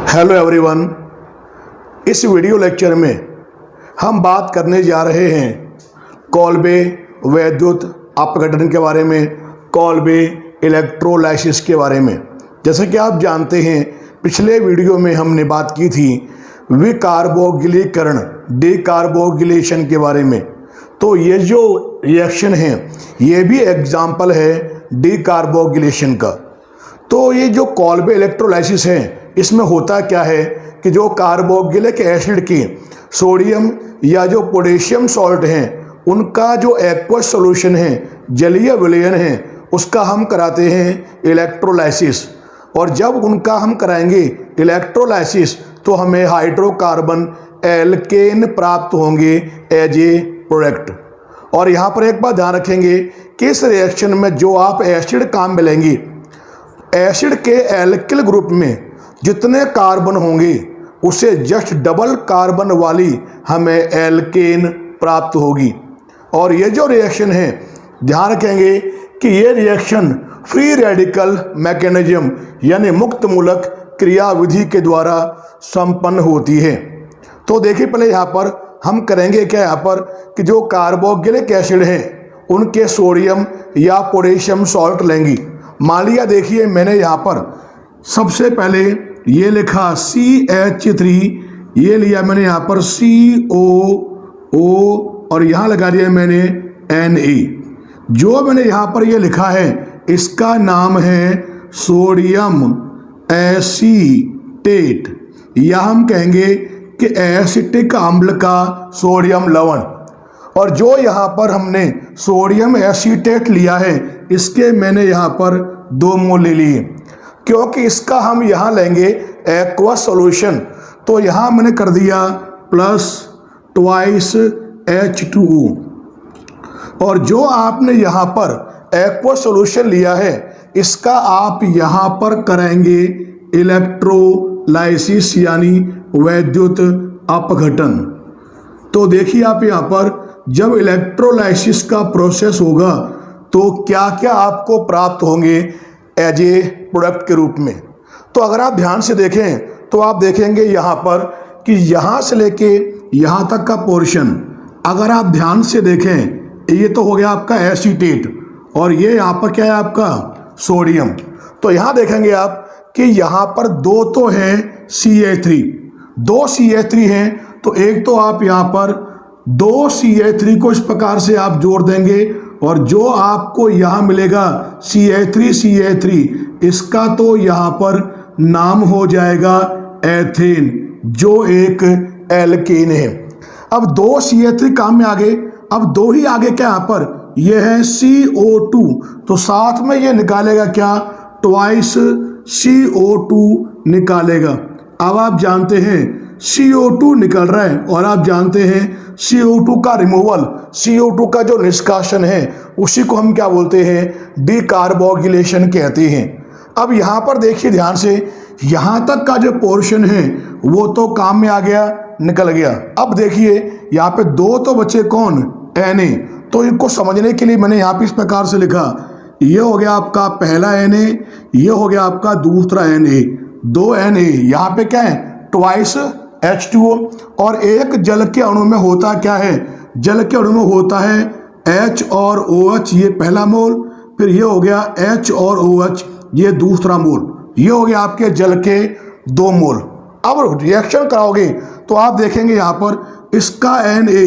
Hello everyone. इस video lecture में हम बात करने जा रहे हैं कोल्बे वैद्युत अपघटन के बारे में, कोल्बे इलेक्ट्रोलाइसिस के बारे में। जैसे कि आप जानते हैं, पिछले वीडियो में हमने बात की थी विकार्बोक्सिलीकरण, डिकार्बोक्सिलेशन के बारे में। तो ये जो रिएक्शन है ये भी एग्जाम्पल है डिकार्बोक्सिलेशन का। तो ये जो कोल्बे इलेक्ट्रोलाइसिस है इसमें होता क्या है कि जो कार्बोक्सिलिक एसिड की सोडियम या जो पोटेशियम सॉल्ट हैं उनका जो एक्वस सॉल्यूशन है, जलीय विलयन है, उसका हम कराते हैं इलेक्ट्रोलाइसिस। और जब उनका हम कराएंगे इलेक्ट्रोलाइसिस तो हमें हाइड्रोकार्बन एल्केन प्राप्त होंगे एज ए प्रोडक्ट। और यहाँ पर एक बात ध्यान रखेंगे कि इस रिएक्शन में जो आप एसिड काम मिलेंगी, एसिड के एल्किल ग्रुप में जितने कार्बन होंगे उसे जस्ट डबल कार्बन वाली हमें एल्केन प्राप्त होगी। और ये जो रिएक्शन है, ध्यान रखेंगे कि ये रिएक्शन फ्री रेडिकल मैकेनिज्म यानी मुक्त मूलक क्रियाविधि के द्वारा संपन्न होती है। तो देखिए, पहले यहाँ पर हम करेंगे क्या, यहाँ पर कि जो कार्बोक्सिलिक एसिड हैं उनके सोडियम या पोटेशियम सॉल्ट लेंगी। मान लिया, देखिए मैंने यहाँ पर सबसे पहले ये लिखा CH3, ये लिया मैंने यहाँ पर COO और यहाँ लगा दिया मैंने Na। जो मैंने यहाँ पर ये लिखा है इसका नाम है सोडियम एसीटेट, या हम कहेंगे कि एसिटिक अम्ल का सोडियम लवण। और जो यहाँ पर हमने सोडियम एसीटेट लिया है इसके मैंने यहाँ पर 2 मोल ले लिए, क्योंकि इसका हम यहाँ लेंगे एक्वस सॉल्यूशन। तो यहाँ मैंने कर दिया प्लस ट्वाइस H2O। और जो आपने यहाँ पर एक्वस सॉल्यूशन लिया है इसका आप यहाँ पर करेंगे इलेक्ट्रोलाइसिस यानी वैद्युत अपघटन। तो देखिए आप यहाँ पर जब इलेक्ट्रोलाइसिस का प्रोसेस होगा तो क्या क्या आपको प्राप्त होंगे एज ए प्रोडक्ट के रूप में। तो अगर आप ध्यान से देखें तो आप देखेंगे यहाँ पर कि यहाँ से लेके यहाँ तक का पोर्शन, अगर आप ध्यान से देखें ये तो हो गया आपका एसीटेट और ये यहाँ पर क्या है आपका सोडियम। तो यहाँ देखेंगे आप कि यहाँ पर 2 तो है CH3, 2 CH3 हैं। तो एक तो आप यहाँ पर 2 CH3 को इस प्रकार से आप जोड़ देंगे और जो आपको यहाँ मिलेगा CH3 इसका तो यहाँ पर नाम हो जाएगा एथेन, जो एक एल्केन है। अब 2 CH3 काम में आ गए, अब 2 ही आगे क्या यहाँ पर ये है CO2, तो साथ में ये निकालेगा क्या, ट्वाइस CO2 निकालेगा। अब आप जानते हैं CO2 निकल रहा है और आप जानते हैं CO2 का रिमूवल, CO2 का जो निष्कासन है उसी को हम क्या बोलते हैं, डिकार्बोक्सिलेशन कहते हैं। अब यहाँ पर देखिए ध्यान से, यहाँ तक का जो पोर्शन है वो तो काम में आ गया, निकल गया। अब देखिए यहाँ पे 2 तो बचे कौन, Na। तो इनको समझने के लिए मैंने यहाँ पे इस प्रकार से लिखा, ये हो गया आपका पहला Na, ये हो गया आपका दूसरा Na, 2 Na। यहाँ पे क्या है, ट्वाइस H2O। और एक जल के अणु में होता क्या है, जल के अणु में होता है H और OH, ये पहला मोल, फिर ये हो गया H और OH, ये दूसरा मोल, ये हो गया आपके जल के 2 मोल। अब रिएक्शन कराओगे तो आप देखेंगे यहाँ पर इसका Na,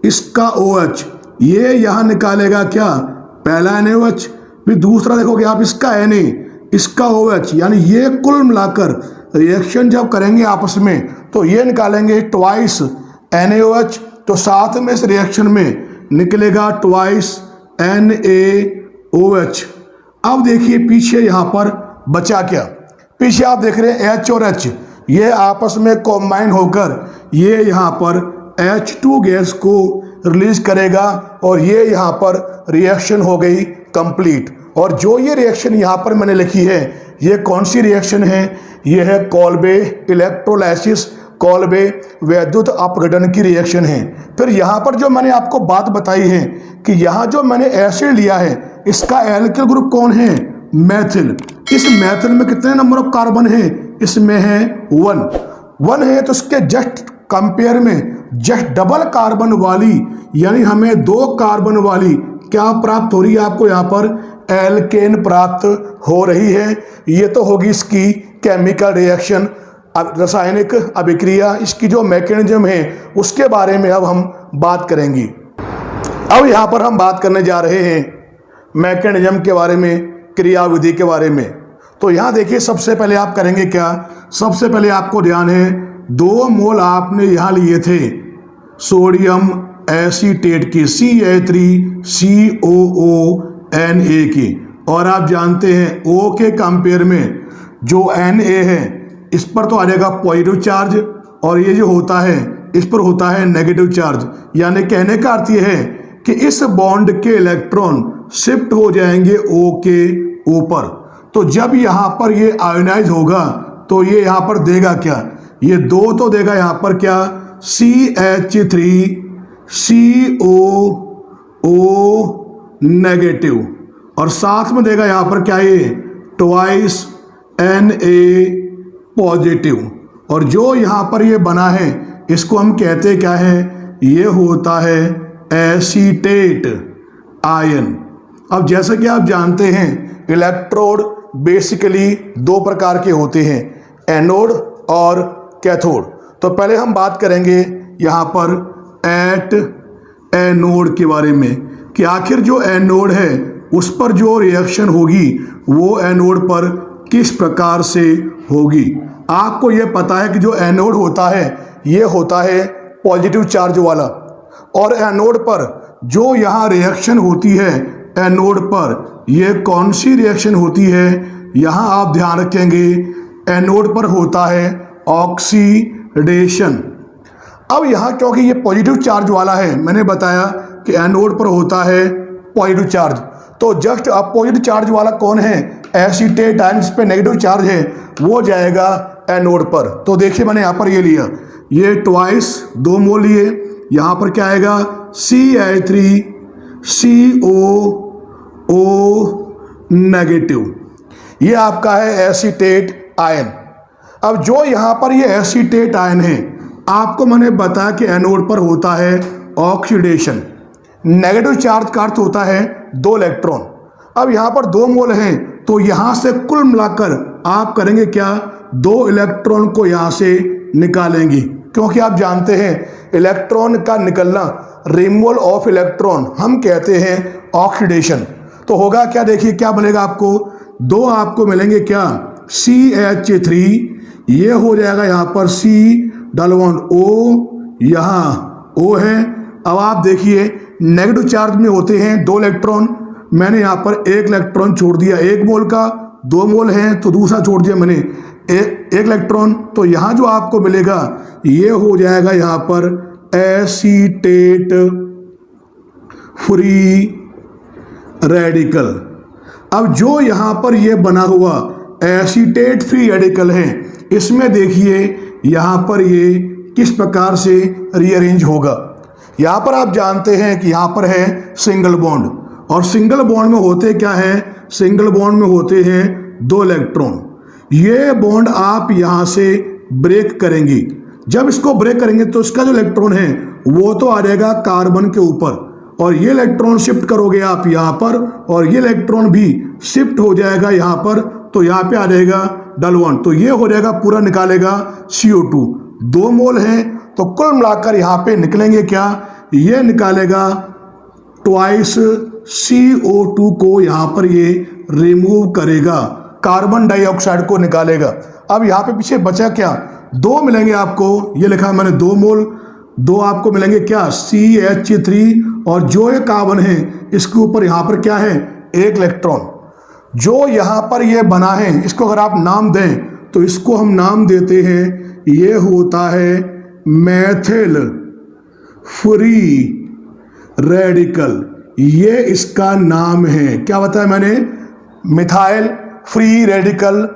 इसका OH, ये यहाँ निकालेगा क्या, पहला NaOH, फिर दूसरा देखोगे आप इसका Na, इसका OH, यानी ये कुल मिलाकर रिएक्शन जब करेंगे आपस में तो ये निकालेंगे ट्वाइस NaOH। तो साथ में इस रिएक्शन में निकलेगा ट्वाइस NaOH। अब देखिए पीछे यहाँ पर बचा क्या, पीछे आप देख रहे हैं H और H, ये आपस में कॉम्बाइन होकर ये यहाँ पर H2 गैस को रिलीज करेगा और ये यहाँ पर रिएक्शन हो गई कंप्लीट। और जो ये रिएक्शन यहाँ पर मैंने लिखी है ये कौन सी रिएक्शन है, ये है कोल्बे इलेक्ट्रोलाइसिस, कोल्बे वैद्युत अपघटन की रिएक्शन है। फिर यहाँ पर जो मैंने आपको बात बताई है कि यहाँ जो मैंने एसिड लिया है इसका एल्किल ग्रुप कौन है, मैथिल। इस मैथिल में कितने नंबर ऑफ कार्बन है, इसमें है 1 है, तो इसके जस्ट कंपेयर में जस्ट डबल कार्बन वाली यानी हमें 2 कार्बन वाली क्या प्राप्त हो रही है, आपको यहाँ पर एल्केन प्राप्त हो रही है। ये तो होगी इसकी केमिकल रिएक्शन, रासायनिक अभिक्रिया। इसकी जो मैकेनिज्म है उसके बारे में अब हम बात करेंगे। अब यहाँ पर हम बात करने जा रहे हैं मैकेनिज्म के बारे में, क्रियाविधि के बारे में। तो यहाँ देखिए, सबसे पहले आप करेंगे क्या, सबसे पहले आपको ध्यान है 2 मोल आपने यहाँ लिए थे सोडियम एसीटेट की CH3COONA की, और आप जानते हैं O के कंपेयर में जो Na है इस पर तो आ जाएगा पॉजिटिव चार्ज, और ये जो होता है इस पर होता है नेगेटिव चार्ज। यानी कहने का अर्थ ये है कि इस बॉन्ड के इलेक्ट्रॉन शिफ्ट हो जाएंगे O के ऊपर। तो जब यहाँ पर ये आयोनाइज होगा तो ये यहाँ पर देगा क्या, ये 2 तो देगा यहाँ पर क्या, CH3COO नेगेटिव, और साथ में देगा यहाँ पर क्या, ये ट्वाइस Na पॉजिटिव। और जो यहाँ पर ये बना है इसको हम कहते क्या है, ये होता है एसीटेट आयन। अब जैसे कि आप जानते हैं इलेक्ट्रोड बेसिकली 2 प्रकार के होते हैं, एनोड और कैथोड। तो पहले हम बात करेंगे यहाँ पर एट एनोड के बारे में कि आखिर जो एनोड है उस पर जो रिएक्शन होगी वो एनोड पर किस प्रकार से होगी। आपको ये पता है कि जो एनोड होता है ये होता है पॉजिटिव चार्ज वाला, और एनोड पर जो यहाँ रिएक्शन होती है एनोड पर ये कौन सी रिएक्शन होती है, यहाँ आप ध्यान रखेंगे एनोड पर होता है ऑक्सीडेशन। अब यहाँ क्योंकि ये पॉजिटिव चार्ज वाला है, मैंने बताया कि एनोड पर होता है पॉजिटिव चार्ज, तो जस्ट अपोजिट चार्ज वाला कौन है, एसीटेट आयन, जिस पे नेगेटिव चार्ज है वो जाएगा एनोड पर। तो देखिए मैंने यहाँ पर ये लिया, ये ट्वाइस 2 मोल लिए, यहाँ पर क्या आएगा CH3COO नेगेटिव, ये आपका है एसीटेट आयन। अब जो यहाँ पर ये एसीटेट आयन है, आपको मैंने बताया कि एनोड पर होता है ऑक्सीडेशन, नेगेटिव चार्ज का अर्थ होता है 2 इलेक्ट्रॉन। अब यहाँ पर 2 मोल हैं, तो यहाँ से कुल मिलाकर आप करेंगे क्या, 2 इलेक्ट्रॉन को यहाँ से निकालेंगे, क्योंकि आप जानते हैं इलेक्ट्रॉन का निकलना, रिमूवल ऑफ इलेक्ट्रॉन हम कहते हैं ऑक्सीडेशन। तो होगा क्या, देखिए क्या बनेगा आपको, 2 आपको मिलेंगे क्या, CH3, ये हो जाएगा यहाँ पर C≡O, यहाँ O है। अब आप देखिए नेगेटिव चार्ज में होते हैं 2 इलेक्ट्रॉन, मैंने यहाँ पर 1 इलेक्ट्रॉन छोड़ दिया, 1 मोल का 2 मोल हैं तो दूसरा छोड़ दिया मैंने 1 इलेक्ट्रॉन। तो यहाँ जो आपको मिलेगा ये हो जाएगा यहाँ पर एसीटेट फ्री रेडिकल। अब जो यहाँ पर ये बना हुआ एसीटेट फ्री रेडिकल है, इसमें देखिए यहाँ पर ये किस प्रकार से रीअरेंज होगा। यहाँ पर आप जानते हैं कि यहाँ पर है सिंगल बॉन्ड, और सिंगल बॉन्ड में होते क्या है, सिंगल बॉन्ड में होते हैं 2 इलेक्ट्रॉन। ये बॉन्ड आप यहाँ से ब्रेक करेंगे, जब इसको ब्रेक करेंगे तो इसका जो इलेक्ट्रॉन है वो तो आ जाएगा कार्बन के ऊपर, और ये इलेक्ट्रॉन शिफ्ट करोगे आप यहाँ पर, और ये इलेक्ट्रॉन भी शिफ्ट हो जाएगा यहाँ पर, तो यहाँ पे आ जाएगा डल1, तो ये हो जाएगा पूरा निकालेगा CO2। 2 मोल हैं तो कुल मिलाकर यहाँ पे निकलेंगे क्या, ये निकालेगा ट्वाइस CO2 को यहाँ पर ये रिमूव करेगा, कार्बन डाइऑक्साइड को निकालेगा। अब यहाँ पे पीछे बचा क्या, 2 मिलेंगे आपको, ये लिखा मैंने 2 मोल, 2 आपको मिलेंगे क्या, CH3, और जो ये कार्बन है इसके ऊपर यहाँ पर क्या है 1 इलेक्ट्रॉन। जो यहाँ पर ये बना है इसको अगर आप नाम दें तो इसको हम नाम देते हैं, ये होता है मेथिल फ्री रेडिकल, ये इसका नाम है। क्या बताया मैंने, मिथाइल फ्री रेडिकल।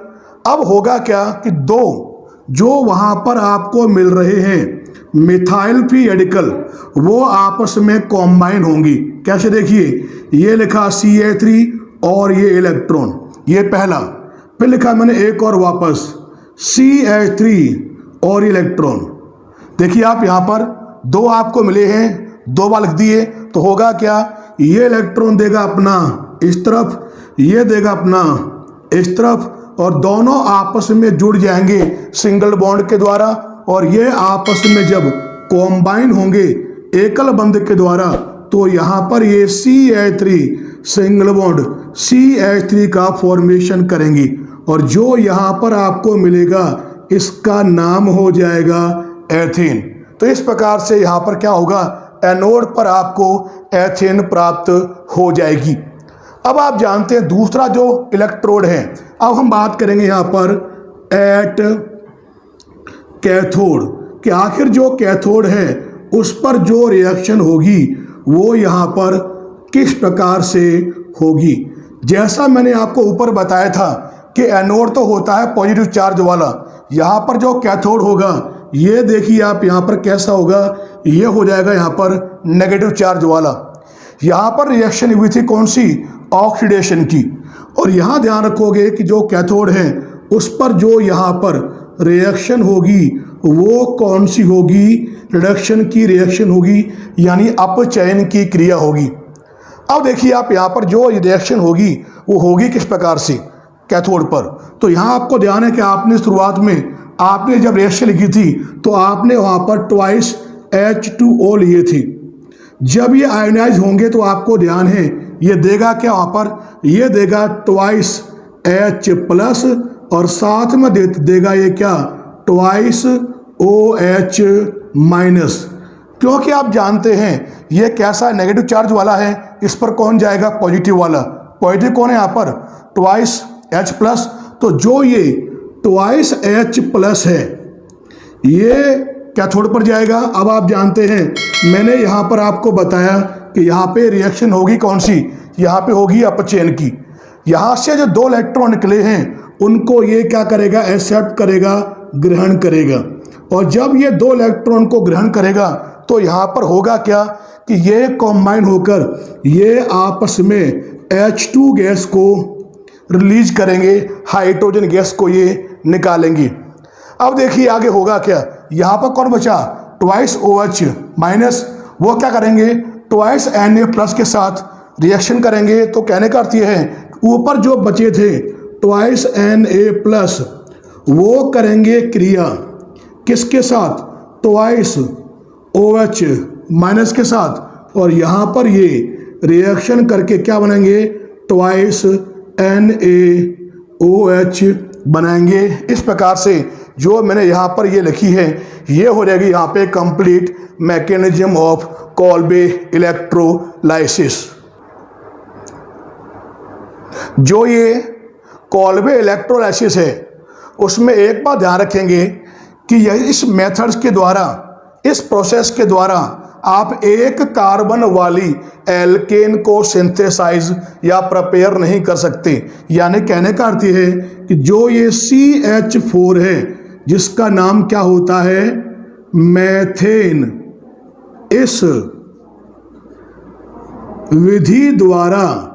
अब होगा क्या कि 2 जो वहां पर आपको मिल रहे हैं मिथाइल फ्री रेडिकल, वो आपस में कॉम्बाइन होंगी। कैसे, देखिए ये लिखा CH3 और ये इलेक्ट्रॉन, ये पहला, फिर लिखा मैंने एक और वापस CH3 और इलेक्ट्रॉन। देखिए आप यहाँ पर दो आपको मिले हैं, दो बार लिख दिए, तो होगा क्या, ये इलेक्ट्रॉन देगा अपना इस तरफ, ये देगा अपना इस तरफ, और दोनों आपस में जुड़ जाएंगे सिंगल बॉन्ड के द्वारा, और ये आपस में जब कॉम्बाइन होंगे एकल बंध के द्वारा, तो यहाँ पर ये CH3 सिंगल बॉन्ड CH3 का फॉर्मेशन करेंगी, और जो यहाँ पर आपको मिलेगा इसका नाम हो जाएगा एथेन। तो इस प्रकार से यहाँ पर क्या होगा, एनोड पर आपको एथेन प्राप्त हो जाएगी। अब आप जानते हैं दूसरा जो इलेक्ट्रोड है, अब हम बात करेंगे यहाँ पर एट कैथोड कि आखिर जो कैथोड है उस पर जो रिएक्शन होगी वो यहाँ पर किस प्रकार से होगी। जैसा मैंने आपको ऊपर बताया था कि एनोड तो होता है पॉजिटिव चार्ज वाला, यहाँ पर जो कैथोड होगा ये देखिए आप यहाँ पर कैसा होगा, ये हो जाएगा यहाँ पर नेगेटिव चार्ज वाला। यहाँ पर रिएक्शन हुई थी कौन सी, ऑक्सीडेशन की, और यहाँ ध्यान रखोगे कि जो कैथोड है उस पर जो यहाँ पर रिएक्शन होगी वो कौन सी होगी, रिडक्शन की रिएक्शन होगी, यानी अपचयन की क्रिया होगी। अब देखिए आप यहाँ पर जो रिएक्शन होगी वो होगी किस प्रकार से कैथोड पर। तो यहाँ आपको ध्यान है कि आपने शुरुआत में आपने जब रिएक्शन लिखी थी तो आपने वहाँ पर ट्वाइस H2O लिए थे। जब ये आयोनाइज होंगे तो आपको ध्यान है ये देगा क्या, वहाँ पर ये देगा ट्वाइस H+ और साथ में देगा ये क्या, ट्वाइस OH-, क्योंकि आप जानते हैं ये कैसा नेगेटिव चार्ज वाला है, इस पर कौन जाएगा, पॉजिटिव वाला। पॉजिटिव कौन है यहाँ पर, ट्वाइस H+, तो जो ये ट्वाइस H+ है ये कैथोड पर जाएगा। अब आप जानते हैं मैंने यहाँ पर आपको बताया कि यहाँ पे रिएक्शन होगी कौन सी, यहाँ पे होगी अपचयन की। यहाँ से जो दो इलेक्ट्रॉन निकले हैं उनको ये क्या करेगा, एक्सेप्ट करेगा, ग्रहण करेगा, और जब ये दो इलेक्ट्रॉन को ग्रहण करेगा तो यहाँ पर होगा क्या कि ये कॉम्बाइन होकर ये आपस में H2 गैस को रिलीज करेंगे, हाइड्रोजन गैस को ये निकालेंगे। अब देखिए आगे होगा क्या, यहाँ पर कौन बचा, ट्वाइस OH-, वो क्या करेंगे, ट्वाइस Na+ के साथ रिएक्शन करेंगे। तो कहने का अर्थ ये है ऊपर जो बचे थे ट्वाइस Na+, वो करेंगे क्रिया किसके साथ, ट्वाइस OH- के साथ, और यहाँ पर ये रिएक्शन करके क्या बनेंगे, ट्वाइस NaOH बनाएंगे। इस प्रकार से जो मैंने यहाँ पर ये लिखी है ये हो जाएगी यहाँ पे complete mechanism of Kolbe electrolysis. जो ये कॉल्बे इलेक्ट्रोलाइसिस है उसमें एक बात ध्यान रखेंगे कि यह इस मेथड्स के द्वारा, इस प्रोसेस के द्वारा आप एक कार्बन वाली एल्केन को सिंथेसाइज या प्रिपेयर नहीं कर सकते। यानी कहने का अर्थ है कि जो ये CH4 है जिसका नाम क्या होता है, मैथेन, इस विधि द्वारा,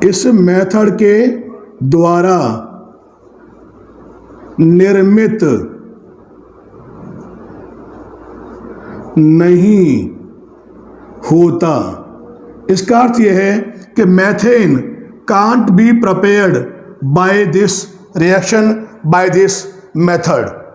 इस मेथड के द्वारा निर्मित नहीं होता। इसका अर्थ यह है कि methane can't be prepared by this reaction, by this method.